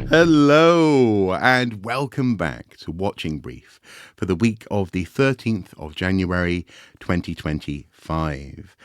Hello and welcome back to Watching Brief for the week of the 13th of January 2025.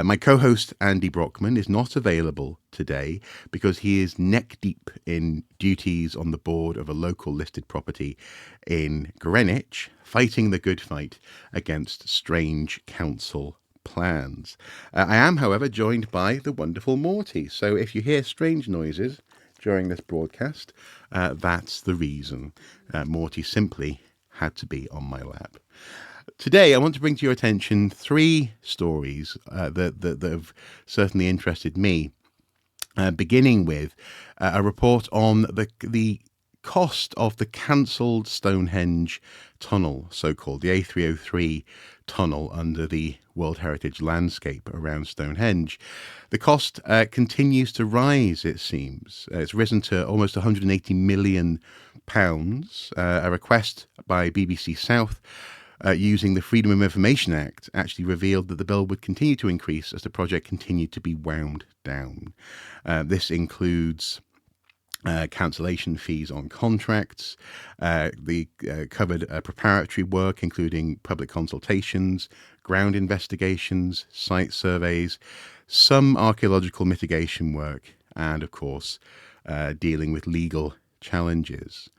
My co-host Andy Brockman is not available today because he is neck deep in duties on the board of a local listed property in Greenwich, fighting the good fight against strange council plans. I am, however, joined by the wonderful Morty. So if you hear strange noises during this broadcast, that's the reason. Morty simply had to be on my lap. Today, I want to bring to your attention three stories that have certainly interested me, beginning with a report on the cost of the cancelled Stonehenge tunnel, so-called the A303 tunnel under the World Heritage landscape around Stonehenge. The cost continues to rise, it seems. It's risen to almost £180 million. A request by BBC South using the Freedom of Information Act actually revealed that the bill would continue to increase as the project continued to be wound down. This includes cancellation fees on contracts, the covered preparatory work, including public consultations, ground investigations, site surveys, some archaeological mitigation work, and of course, dealing with legal challenges.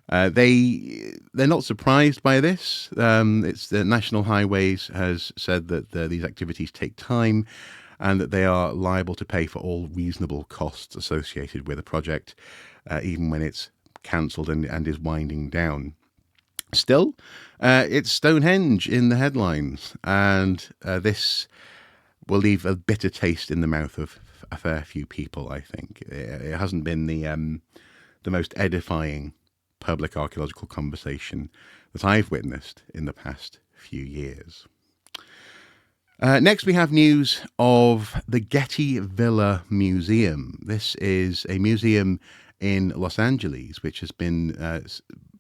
They're not surprised by this. It's the National Highways has said that these activities take time and that they are liable to pay for all reasonable costs associated with a project, even when it's cancelled and is winding down. Still, it's Stonehenge in the headlines, and this will leave a bitter taste in the mouth of a fair few people, I think. It hasn't been the most edifying public archaeological conversation that I've witnessed in the past few years. Next, we have news of the Getty Villa Museum. This is a museum in Los Angeles, which has been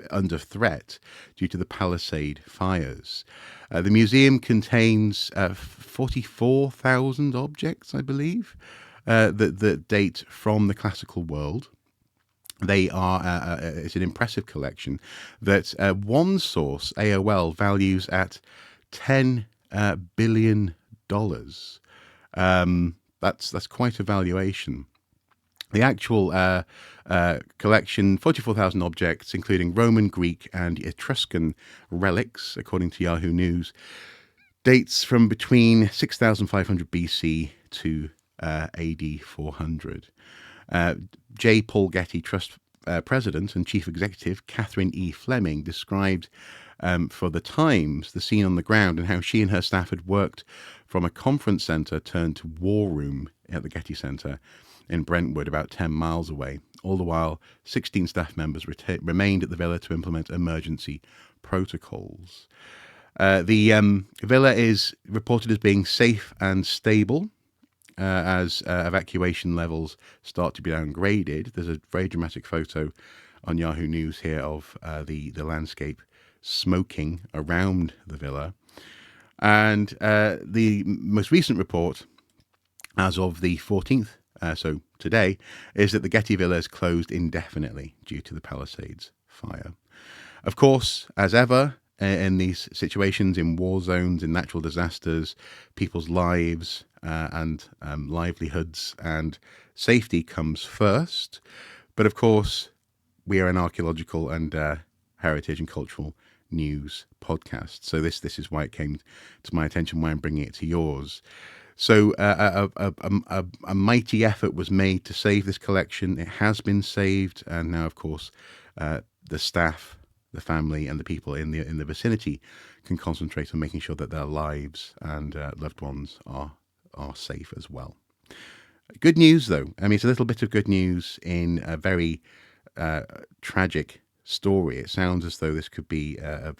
under threat due to the Palisades fires. The museum contains 44,000 objects, I believe, that date from the classical world. They are, it's an impressive collection that one source, AOL, values at $10 billion. That's quite a valuation. The actual collection, 44,000 objects, including Roman, Greek, and Etruscan relics, according to Yahoo News, dates from between 6,500 BC to AD 400. J. Paul Getty Trust President and Chief Executive Catherine E. Fleming described for The Times the scene on the ground and how she and her staff had worked from a conference centre turned to war room at the Getty Centre in Brentwood, about 10 miles away. All the while, 16 staff members remained at the villa to implement emergency protocols. The villa is reported as being safe and stable as evacuation levels start to be downgraded. There's a very dramatic photo on Yahoo News here of the landscape smoking around the villa. And the most recent report, as of the 14th, so today, is that the Getty Villa is closed indefinitely due to the Palisades fire. Of course, as ever, in these situations, in war zones, in natural disasters, people's lives and livelihoods and safety comes first. But of course, we are an archaeological and heritage and cultural news podcast. So this is why it came to my attention, why I'm bringing it to yours. So a mighty effort was made to save this collection. It has been saved, and now, of course, the staff, the family, and the people in the vicinity can concentrate on making sure that their lives and loved ones are safe as well. Good news, though. I mean, it's a little bit of good news in a very tragic story. It sounds as though this could be a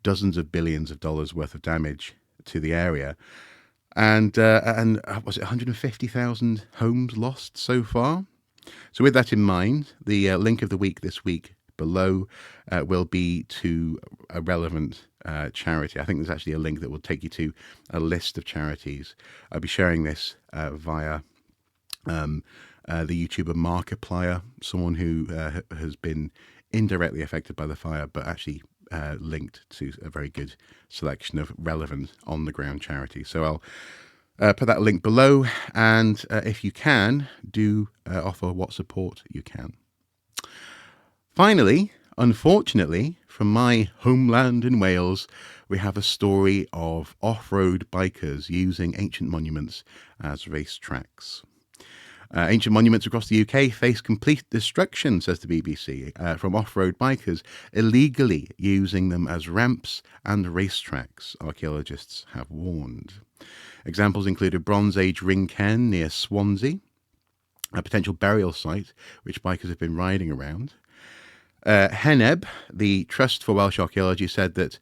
dozens of billions of dollars worth of damage to the area, and was it 150,000 homes lost so far? So with that in mind, the link of the week this week below will be to a relevant charity. I think there's actually a link that will take you to a list of charities. I'll be sharing this via the YouTuber Markiplier, someone who has been indirectly affected by the fire, but actually linked to a very good selection of relevant on-the-ground charities. So I'll put that link below, and if you can, do offer what support you can. Finally, unfortunately, from my homeland in Wales, we have a story of off-road bikers using ancient monuments as racetracks. Ancient monuments across the UK face complete destruction, says the BBC, from off-road bikers illegally using them as ramps and racetracks, archaeologists have warned. Examples include a Bronze Age ring cairn near Swansea, a potential burial site which bikers have been riding around. Heneb, the Trust for Welsh Archaeology, said that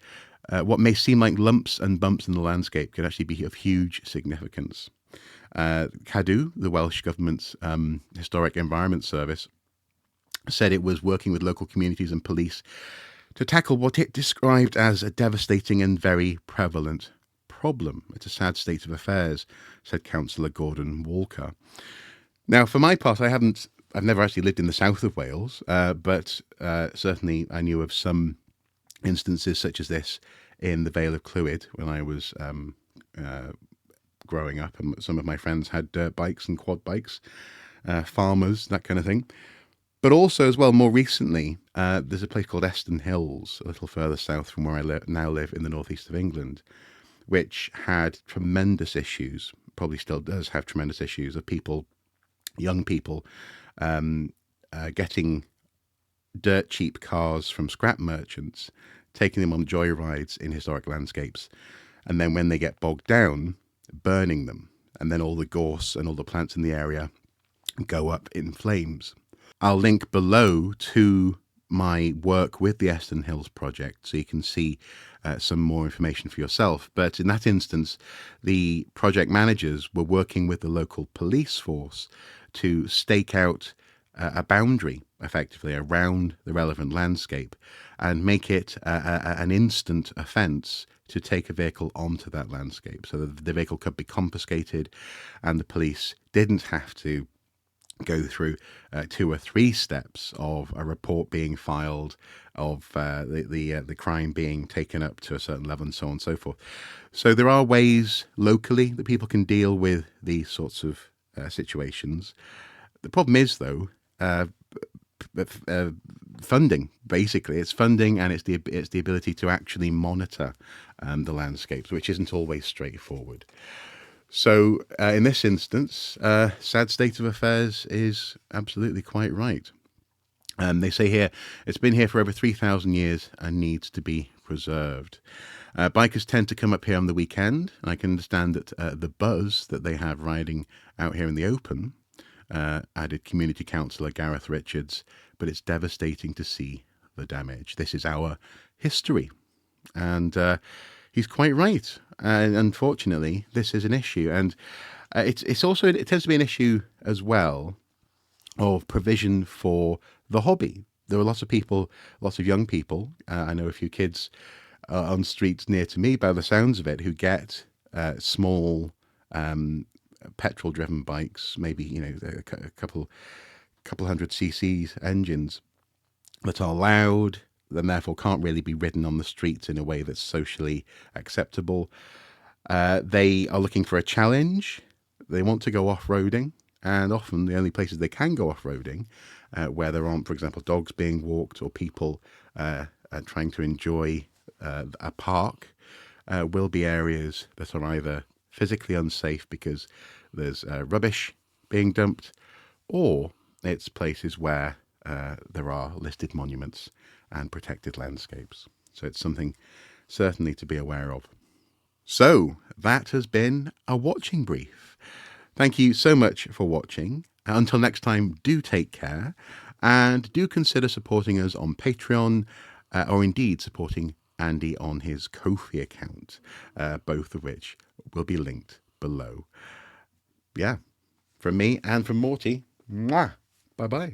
what may seem like lumps and bumps in the landscape could actually be of huge significance. Cadw, the Welsh Government's Historic Environment Service, said it was working with local communities and police to tackle what it described as a devastating and very prevalent problem. It's a sad state of affairs, said Councillor Gordon Walker. Now, for my part, I've never actually lived in the south of Wales, but certainly I knew of some instances such as this in the Vale of Clwyd when I was growing up, and some of my friends had dirt bikes and quad bikes, farmers, that kind of thing. But also as well, more recently, there's a place called Eston Hills, a little further south from where I now live in the northeast of England, which had tremendous issues, probably still does have tremendous issues of people, young people, getting dirt cheap cars from scrap merchants, taking them on joyrides in historic landscapes, and then when they get bogged down, burning them, and then all the gorse and all the plants in the area go up in flames. I'll link below to my work with the Eston Hills project so you can see some more information for yourself. But in that instance, the project managers were working with the local police force to stake out a boundary effectively around the relevant landscape and make it an instant offence to take a vehicle onto that landscape, so that the vehicle could be confiscated and the police didn't have to go through 2 or 3 steps of a report being filed, of the crime being taken up to a certain level, and so on and so forth. So there are ways locally that people can deal with these sorts of situations. The problem is, though, funding. Basically, it's funding, and it's the ability to actually monitor the landscapes, which isn't always straightforward. So in this instance, sad state of affairs is absolutely quite right. They say here, it's been here for over 3,000 years and needs to be preserved. Bikers tend to come up here on the weekend. I can understand that the buzz that they have riding out here in the open, added community councillor Gareth Richards, but it's devastating to see the damage. This is our history. And he's quite right. And unfortunately, this is an issue. And it tends to be an issue as well of provision for the hobby. There are lots of people, lots of young people. I know a few kids on streets near to me, by the sounds of it, who get small petrol-driven bikes, maybe a couple hundred cc's engines that are loud, and therefore can't really be ridden on the streets in a way that's socially acceptable. They are looking for a challenge. They want to go off-roading, and often the only places they can go off-roading, where there aren't, for example, dogs being walked or people trying to enjoy a park, will be areas that are either physically unsafe because there's rubbish being dumped, or it's places where there are listed monuments and protected landscapes. So it's something certainly to be aware of. So that has been a watching brief. Thank you so much for watching. Until next time, do take care, and do consider supporting us on Patreon, or indeed supporting Andy on his Ko-fi account, both of which will be linked below. Yeah, from me and from Morty, mwah, bye-bye.